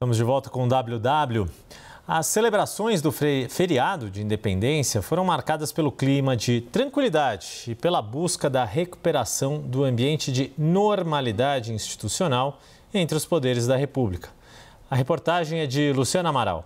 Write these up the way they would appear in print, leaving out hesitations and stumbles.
Estamos de volta com o WW. As celebrações do feriado de independência foram marcadas pelo clima de tranquilidade e pela busca da recuperação do ambiente de normalidade institucional entre os poderes da República. A reportagem é de Luciana Amaral.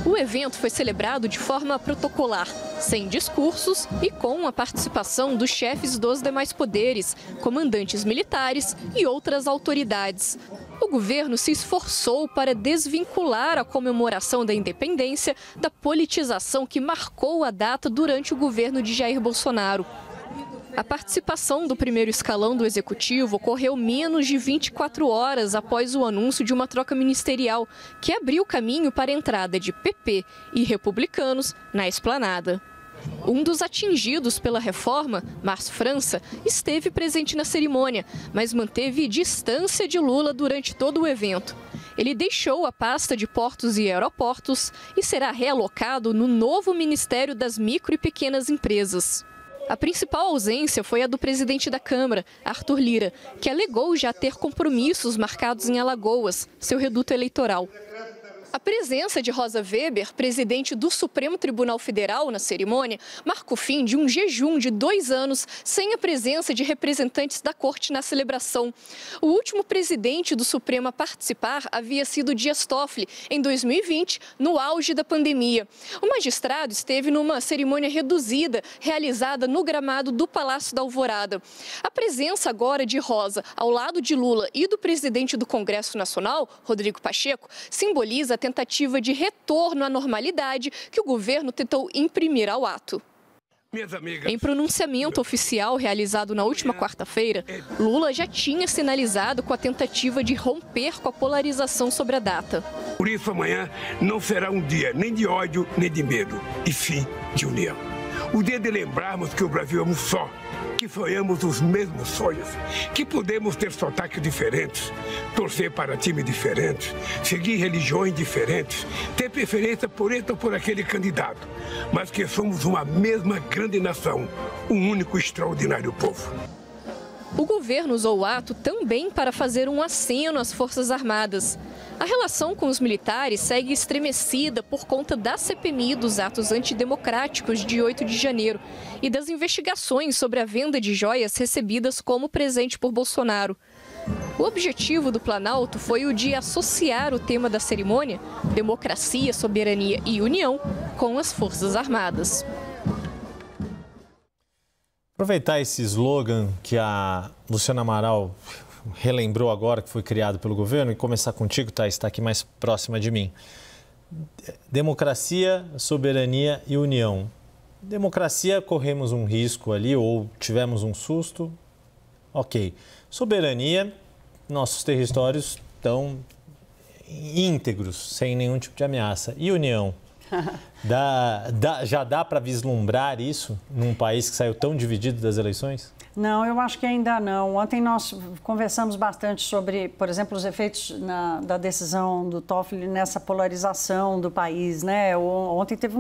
O evento foi celebrado de forma protocolar, sem discursos e com a participação dos chefes dos demais poderes, comandantes militares e outras autoridades. O governo se esforçou para desvincular a comemoração da independência da politização que marcou a data durante o governo de Jair Bolsonaro. A participação do primeiro escalão do executivo ocorreu menos de 24 horas após o anúncio de uma troca ministerial, que abriu caminho para a entrada de PP e republicanos na esplanada. Um dos atingidos pela reforma, Márcio França, esteve presente na cerimônia, mas manteve distância de Lula durante todo o evento. Ele deixou a pasta de Portos e Aeroportos e será realocado no novo Ministério das Micro e Pequenas Empresas. A principal ausência foi a do presidente da Câmara, Arthur Lira, que alegou já ter compromissos marcados em Alagoas, seu reduto eleitoral. A presença de Rosa Weber, presidente do Supremo Tribunal Federal, na cerimônia, marca o fim de um jejum de 2 anos sem a presença de representantes da corte na celebração. O último presidente do Supremo a participar havia sido Dias Toffoli, em 2020, no auge da pandemia. O magistrado esteve numa cerimônia reduzida, realizada no gramado do Palácio da Alvorada. A presença agora de Rosa, ao lado de Lula e do presidente do Congresso Nacional, Rodrigo Pacheco, simboliza a tentativa de retorno à normalidade que o governo tentou imprimir ao ato. Em pronunciamento oficial realizado na última quarta-feira, Lula já tinha sinalizado com a tentativa de romper com a polarização sobre a data. Por isso, amanhã não será um dia nem de ódio, nem de medo, e sim de união. O dia de lembrarmos que o Brasil é um só, que sonhamos os mesmos sonhos, que podemos ter sotaques diferentes, torcer para times diferentes, seguir religiões diferentes, ter preferência por este ou por aquele candidato, mas que somos uma mesma grande nação, um único extraordinário povo. O governo usou o ato também para fazer um aceno às Forças Armadas. A relação com os militares segue estremecida por conta da CPMI dos atos antidemocráticos de 8 de janeiro e das investigações sobre a venda de joias recebidas como presente por Bolsonaro. O objetivo do Planalto foi o de associar o tema da cerimônia, democracia, soberania e união, com as Forças Armadas. Aproveitar esse slogan que a Luciana Amaral relembrou agora, que foi criado pelo governo, e começar contigo, Thaís, está aqui mais próxima de mim. Democracia, soberania e união. Democracia, corremos um risco ali ou tivemos um susto, ok. Soberania, nossos territórios estão íntegros, sem nenhum tipo de ameaça. E união? Já dá para vislumbrar isso num país que saiu tão dividido das eleições? Não, eu acho que ainda não. Ontem nós conversamos bastante sobre, por exemplo, os efeitos da decisão do Toffoli nessa polarização do país, né? Ontem teve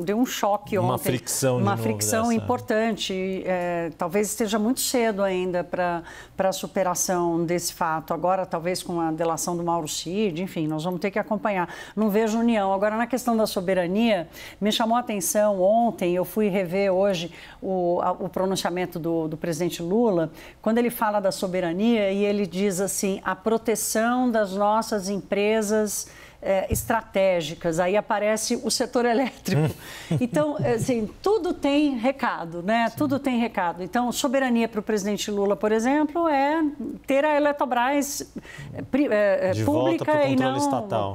deu um choque. Uma fricção Uma fricção importante. Talvez esteja muito cedo ainda para a superação desse fato. Agora, talvez com a delação do Mauro Cid, enfim, nós vamos ter que acompanhar. Não vejo união. Agora, na questão da soberania, me chamou a atenção ontem, eu fui rever hoje o pronunciamento do presidente Lula, quando ele fala da soberania e ele diz assim, a proteção das nossas empresas estratégicas, aí aparece o setor elétrico. Então, assim, tudo tem recado, né? Sim. Tudo tem recado. Então, soberania para o presidente Lula, por exemplo, é ter a Eletrobras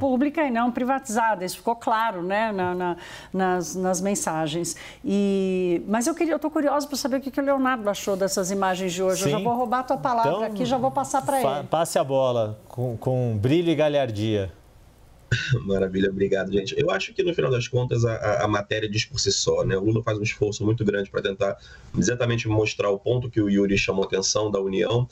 pública e não privatizada. Isso ficou claro, né? nas mensagens. Mas eu estou curiosa para saber o que o Leonardo achou dessas imagens de hoje. Sim. Eu já vou roubar a tua palavra então, aqui, já vou passar para ele. Passe a bola com brilho e galhardia. Maravilha, obrigado, gente. Eu acho que, no final das contas, a matéria diz por si só, né? O Lula faz um esforço muito grande para tentar exatamente mostrar o ponto que o Yuri chamou atenção da União.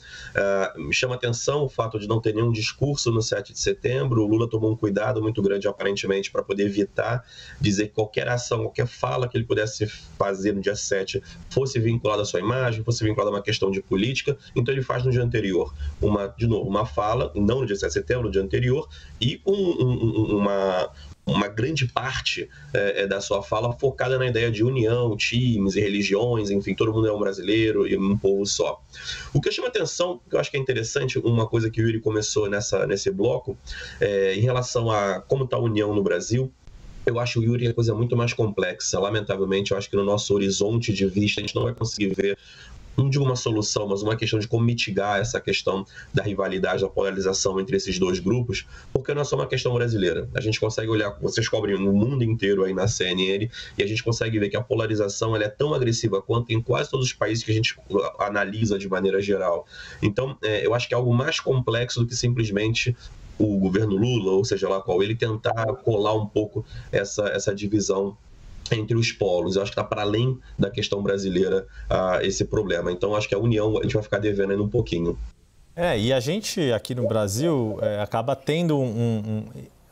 Me chama atenção o fato de não ter nenhum discurso no 7 de setembro. O Lula tomou um cuidado muito grande, aparentemente, para poder evitar dizer que qualquer ação, qualquer fala que ele pudesse fazer no dia 7 fosse vinculada à sua imagem, fosse vinculada a uma questão de política. Então, ele faz no dia anterior, de novo, uma fala, não no dia 7 de setembro, no dia anterior, e uma grande parte da sua fala focada na ideia de união, times e religiões, enfim, todo mundo é um brasileiro e um povo só. O que chama atenção, que eu acho que é interessante, uma coisa que o Yuri começou nesse bloco, em relação a como está a união no Brasil. Eu acho, Yuri, a coisa muito mais complexa. Lamentavelmente, eu acho que no nosso horizonte de vista a gente não vai conseguir ver, não digo uma solução, mas uma questão de como mitigar essa questão da rivalidade, da polarização entre esses dois grupos, porque não é só uma questão brasileira. A gente consegue olhar, vocês cobrem no mundo inteiro aí na CNN, e a gente consegue ver que a polarização ela é tão agressiva quanto em quase todos os países que a gente analisa de maneira geral. Então, eu acho que é algo mais complexo do que simplesmente o governo Lula, ou seja lá qual, ele tentar colar um pouco essa divisão entre os polos. Eu acho que está para além da questão brasileira esse problema. Então, acho que a união a gente vai ficar devendo ainda um pouquinho. E a gente aqui no Brasil acaba tendo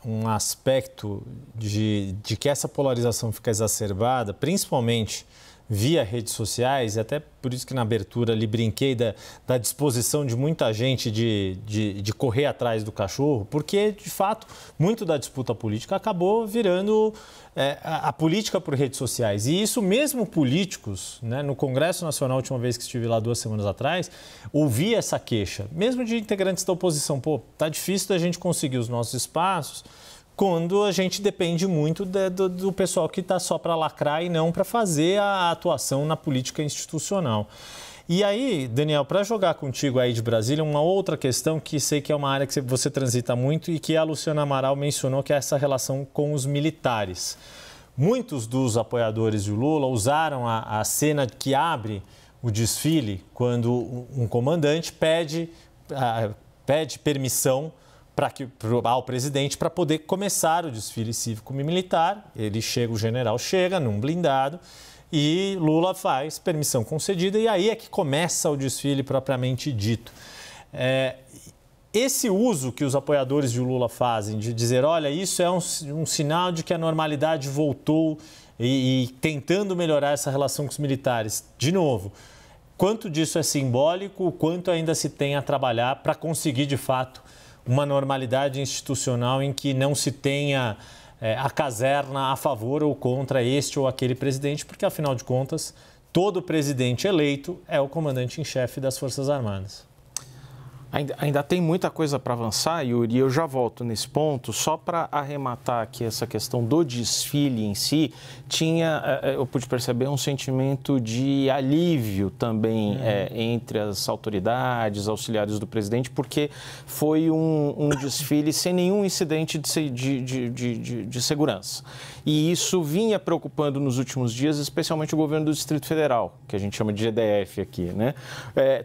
um aspecto de que essa polarização fica exacerbada, principalmente via redes sociais, e até por isso que na abertura ali brinquei da disposição de muita gente de correr atrás do cachorro, porque, de fato, muito da disputa política acabou virando a política por redes sociais. E isso mesmo políticos, né, no Congresso Nacional, a última vez que estive lá 2 semanas atrás, ouvi essa queixa, mesmo de integrantes da oposição. Tá difícil da gente conseguir os nossos espaços quando a gente depende muito do pessoal que está só para lacrar e não para fazer a atuação na política institucional. E aí, Daniel, para jogar contigo aí de Brasília, uma outra questão que sei que é uma área que você transita muito e que a Luciana Amaral mencionou, que é essa relação com os militares. Muitos dos apoiadores de Lula usaram a cena que abre o desfile quando um comandante pede permissão ao presidente para poder começar o desfile cívico-militar. O general chega num blindado e Lula faz permissão concedida, e aí é que começa o desfile propriamente dito. Esse uso que os apoiadores de Lula fazem de dizer, olha, isso é um sinal de que a normalidade voltou e tentando melhorar essa relação com os militares, de novo, quanto disso é simbólico, quanto ainda se tem a trabalhar para conseguir, de fato, uma normalidade institucional em que não se tenha a caserna a favor ou contra este ou aquele presidente, porque, afinal de contas, todo presidente eleito é o comandante em chefe das Forças Armadas. Ainda tem muita coisa para avançar, Yuri, e eu já volto nesse ponto. Só para arrematar aqui essa questão do desfile em si, eu pude perceber um sentimento de alívio também entre as autoridades, auxiliares do presidente, porque foi um desfile sem nenhum incidente de segurança. E isso vinha preocupando nos últimos dias, especialmente o governo do Distrito Federal, que a gente chama de GDF aqui, né?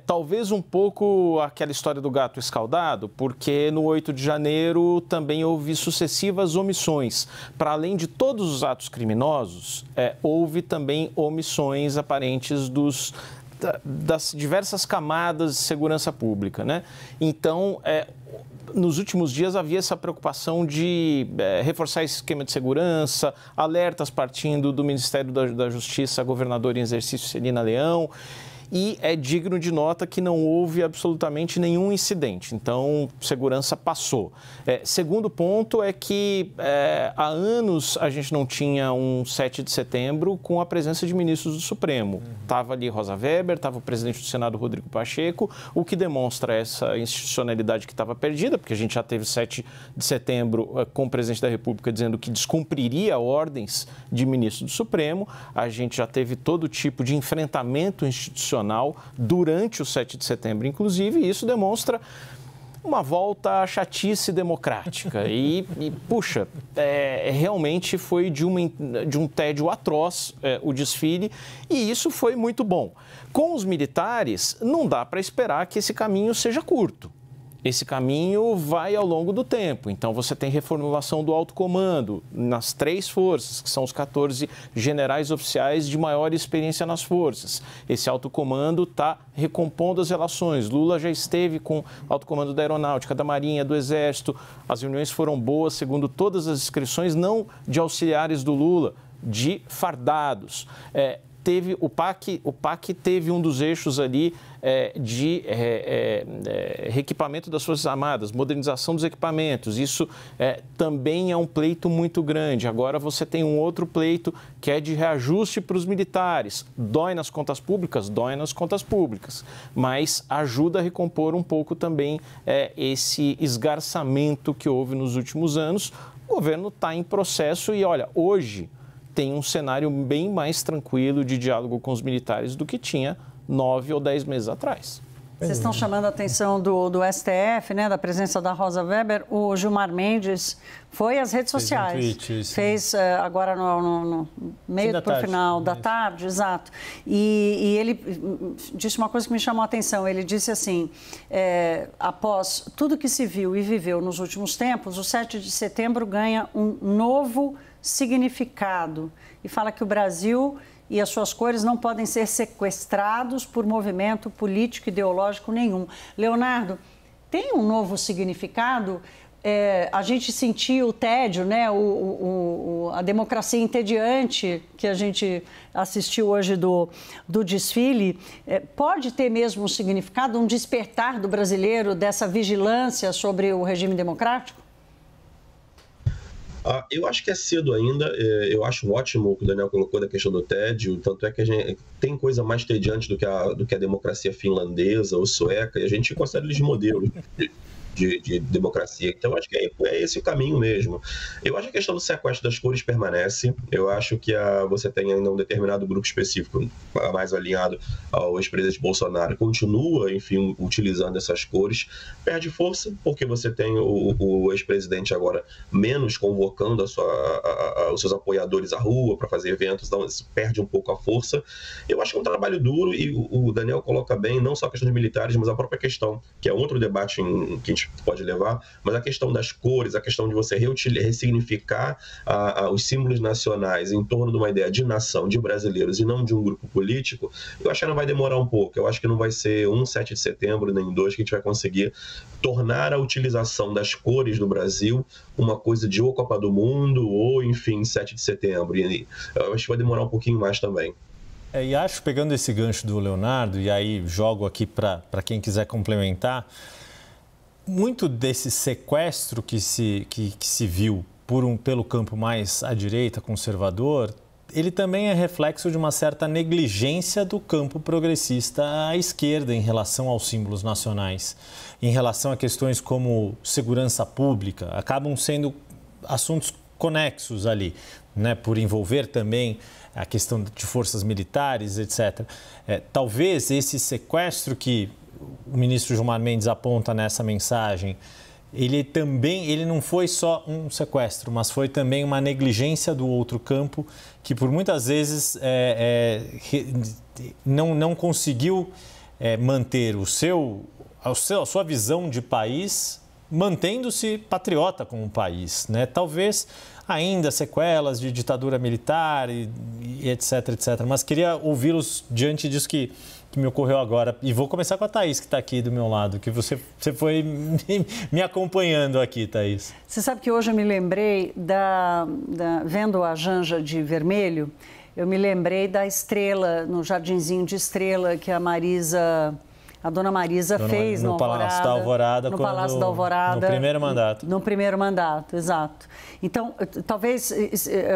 Talvez um pouco aquela história do gato escaldado, porque no 8 de janeiro também houve sucessivas omissões. Para além de todos os atos criminosos, houve também omissões aparentes das diversas camadas de segurança pública, né? Então, nos últimos dias havia essa preocupação de reforçar esse esquema de segurança, alertas partindo do Ministério da Justiça, a governadora em exercício Celina Leão, e é digno de nota que não houve absolutamente nenhum incidente. Então, segurança passou. Segundo ponto é que há anos a gente não tinha um 7 de setembro com a presença de ministros do Supremo. Estava ali Rosa Weber, estava o presidente do Senado, Rodrigo Pacheco, o que demonstra essa institucionalidade que estava perdida, porque a gente já teve 7 de setembro com o presidente da República dizendo que descumpriria ordens de ministro do Supremo. A gente já teve todo tipo de enfrentamento institucional durante o 7 de setembro, inclusive, e isso demonstra uma volta à chatice democrática. Puxa, realmente foi de um tédio atroz o desfile, e isso foi muito bom. Com os militares, não dá para esperar que esse caminho seja curto. Esse caminho vai ao longo do tempo. Então, você tem reformulação do alto comando nas 3 forças, que são os 14 generais oficiais de maior experiência nas forças. Esse alto comando está recompondo as relações. Lula já esteve com o alto comando da Aeronáutica, da Marinha, do Exército. As reuniões foram boas, segundo todas as descrições, não de auxiliares do Lula, de fardados. O PAC teve um dos eixos ali de reequipamento das Forças Armadas, modernização dos equipamentos. Isso também é um pleito muito grande. Agora você tem um outro pleito que é de reajuste para os militares. Dói nas contas públicas? Dói nas contas públicas. Mas ajuda a recompor um pouco também esse esgarçamento que houve nos últimos anos. O governo está em processo e, olha, hoje tem um cenário bem mais tranquilo de diálogo com os militares do que tinha 9 ou 10 meses atrás. Vocês estão chamando a atenção do STF, né, da presença da Rosa Weber. O Gilmar Mendes foi às redes sociais. Fez agora no meio para o final da tarde, exato. E ele disse uma coisa que me chamou a atenção. Ele disse assim, após tudo que se viu e viveu nos últimos tempos, o 7 de setembro ganha um novo significado. E fala que o Brasil e as suas cores não podem ser sequestrados por movimento político ideológico nenhum. Leonardo, tem um novo significado? A gente sentiu o tédio, né? A democracia entediante que a gente assistiu hoje do desfile, pode ter mesmo um significado, um despertar do brasileiro dessa vigilância sobre o regime democrático? Eu acho que é cedo ainda. Eu acho ótimo o que o Daniel colocou da questão do tédio, tanto é que a gente tem coisa mais tediante do que a democracia finlandesa ou sueca, e a gente considera eles modelos de democracia. Então, acho que é esse o caminho mesmo. Eu acho que a questão do sequestro das cores permanece. Eu acho que você tem ainda um determinado grupo específico, mais alinhado ao ex-presidente Bolsonaro, continua, enfim, utilizando essas cores. Perde força, porque você tem o ex-presidente agora menos convocando os seus apoiadores à rua para fazer eventos, então isso perde um pouco a força. Eu acho que é um trabalho duro, e o Daniel coloca bem, não só a questão de militares, mas a própria questão, que é outro debate que a gente pode levar, mas a questão das cores, a questão de você ressignificar os símbolos nacionais em torno de uma ideia de nação, de brasileiros e não de um grupo político, eu acho que não vai demorar um pouco. Eu acho que não vai ser 7 de setembro, nem 2, que a gente vai conseguir tornar a utilização das cores do Brasil uma coisa de ou Copa do Mundo ou, enfim, 7 de setembro. E eu acho que vai demorar um pouquinho mais também. E acho, pegando esse gancho do Leonardo, e aí jogo aqui para quem quiser complementar, muito desse sequestro que se viu pelo campo mais à direita, conservador, ele também é reflexo de uma certa negligência do campo progressista à esquerda em relação aos símbolos nacionais, em relação a questões como segurança pública, acabam sendo assuntos conexos ali, né, por envolver também a questão de forças militares, etc. Talvez esse sequestro que o ministro Gilmar Mendes aponta nessa mensagem, ele não foi só um sequestro, mas foi também uma negligência do outro campo que por muitas vezes não conseguiu manter a sua visão de país, mantendo-se patriota como país, né? Talvez ainda sequelas de ditadura militar e etc, etc. Mas queria ouvi-los diante disso que me ocorreu agora. E vou começar com a Thaís, que está aqui do meu lado, que você foi me acompanhando aqui, Thaís. Você sabe que hoje eu me lembrei, vendo a Janja de vermelho, eu me lembrei da estrela, no Jardinzinho de Estrela, que a dona Marisa fez no Palácio da Alvorada. No Palácio da Alvorada. No primeiro mandato. No primeiro mandato, exato. Então, talvez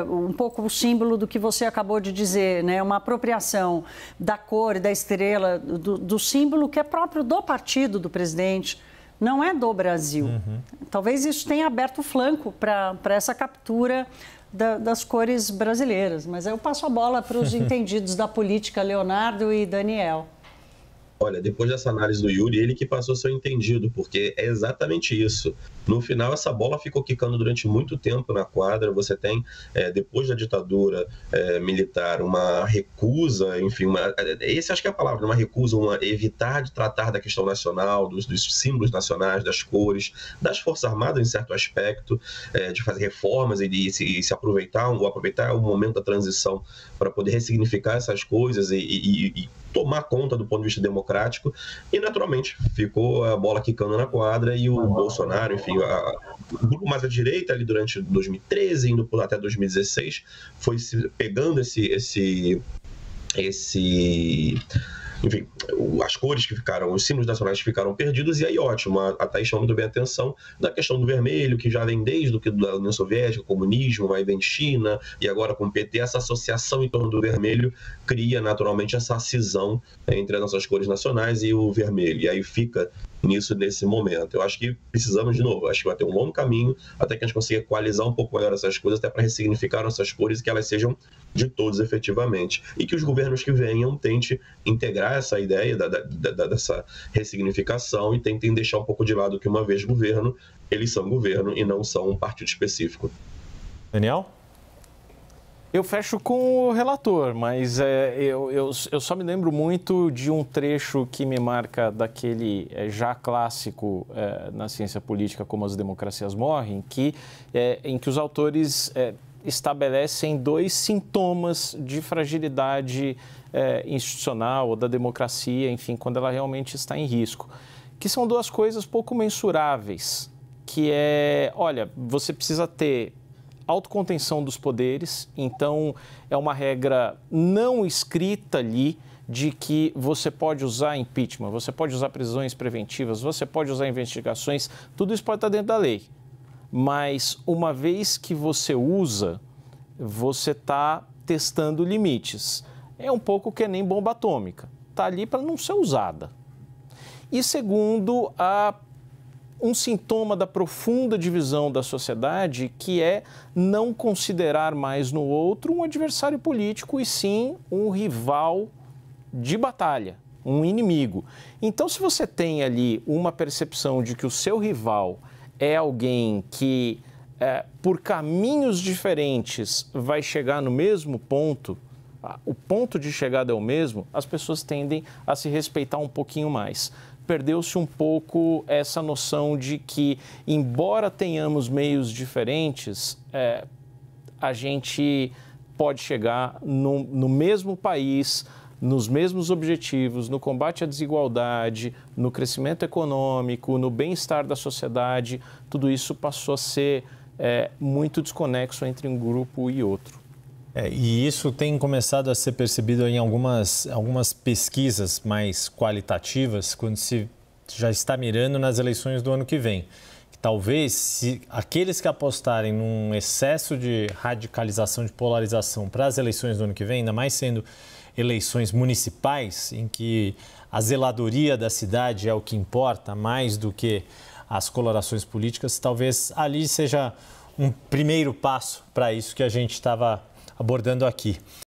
um pouco o símbolo do que você acabou de dizer, né? Uma apropriação da cor, da estrela, do símbolo que é próprio do partido do presidente, não é do Brasil. Uhum. Talvez isso tenha aberto o flanco para essa captura das cores brasileiras. Mas eu passo a bola para os entendidos da política, Leonardo e Daniel. Olha, depois dessa análise do Yuri, ele que passou a ser entendido, porque é exatamente isso. No final, essa bola ficou quicando durante muito tempo na quadra. Você tem, depois da ditadura militar, uma recusa, enfim, esse acho que é a palavra, uma recusa, evitar de tratar da questão nacional, dos símbolos nacionais, das cores, das Forças Armadas em certo aspecto, de fazer reformas e se aproveitar o momento da transição para poder ressignificar essas coisas e tomar conta do ponto de vista democrático, e naturalmente ficou a bola quicando na quadra e o Bolsonaro, enfim, o grupo mais à direita ali durante 2013, indo até 2016, foi pegando enfim, as cores que ficaram, os símbolos nacionais que ficaram perdidos, e aí ótimo, a Thaís chama muito bem a atenção da questão do vermelho, que já vem desde a União Soviética, comunismo, vai vem China, e agora com o PT, essa associação em torno do vermelho cria naturalmente essa cisão entre as nossas cores nacionais e o vermelho, e aí fica nisso nesse momento. Eu acho que precisamos, de novo, acho que vai ter um longo caminho até que a gente consiga equalizar um pouco melhor essas coisas, até para ressignificar nossas cores e que elas sejam de todos efetivamente. E que os governos que venham tentem integrar essa ideia dessa ressignificação e tentem deixar um pouco de lado que, uma vez governo, eles são governo e não são um partido específico. Daniel? Eu fecho com o relator, mas eu só me lembro muito de um trecho que me marca daquele já clássico na ciência política, Como as Democracias Morrem, em que os autores estabelecem 2 sintomas de fragilidade institucional ou da democracia, enfim, quando ela realmente está em risco, que são 2 coisas pouco mensuráveis, que olha, você precisa ter autocontenção dos poderes, então é uma regra não escrita ali de que você pode usar impeachment, você pode usar prisões preventivas, você pode usar investigações, tudo isso pode estar dentro da lei. Mas uma vez que você usa, você está testando limites. É um pouco que nem bomba atômica, está ali para não ser usada. E segundo, um sintoma da profunda divisão da sociedade, que é não considerar mais no outro um adversário político e sim um rival de batalha, um inimigo. Então, se você tem ali uma percepção de que o seu rival é alguém que, por caminhos diferentes, vai chegar no mesmo ponto, o ponto de chegada é o mesmo, as pessoas tendem a se respeitar um pouquinho mais. Perdeu-se um pouco essa noção de que, embora tenhamos meios diferentes, a gente pode chegar no mesmo país, nos mesmos objetivos, no combate à desigualdade, no crescimento econômico, no bem-estar da sociedade. Tudo isso passou a ser muito desconexo entre um grupo e outro. E isso tem começado a ser percebido em algumas pesquisas mais qualitativas, quando se já está mirando nas eleições do ano que vem. Talvez, se aqueles que apostarem num excesso de radicalização, de polarização para as eleições do ano que vem, ainda mais sendo eleições municipais, em que a zeladoria da cidade é o que importa, mais do que as colorações políticas, talvez ali seja um primeiro passo para isso que a gente estava abordando aqui.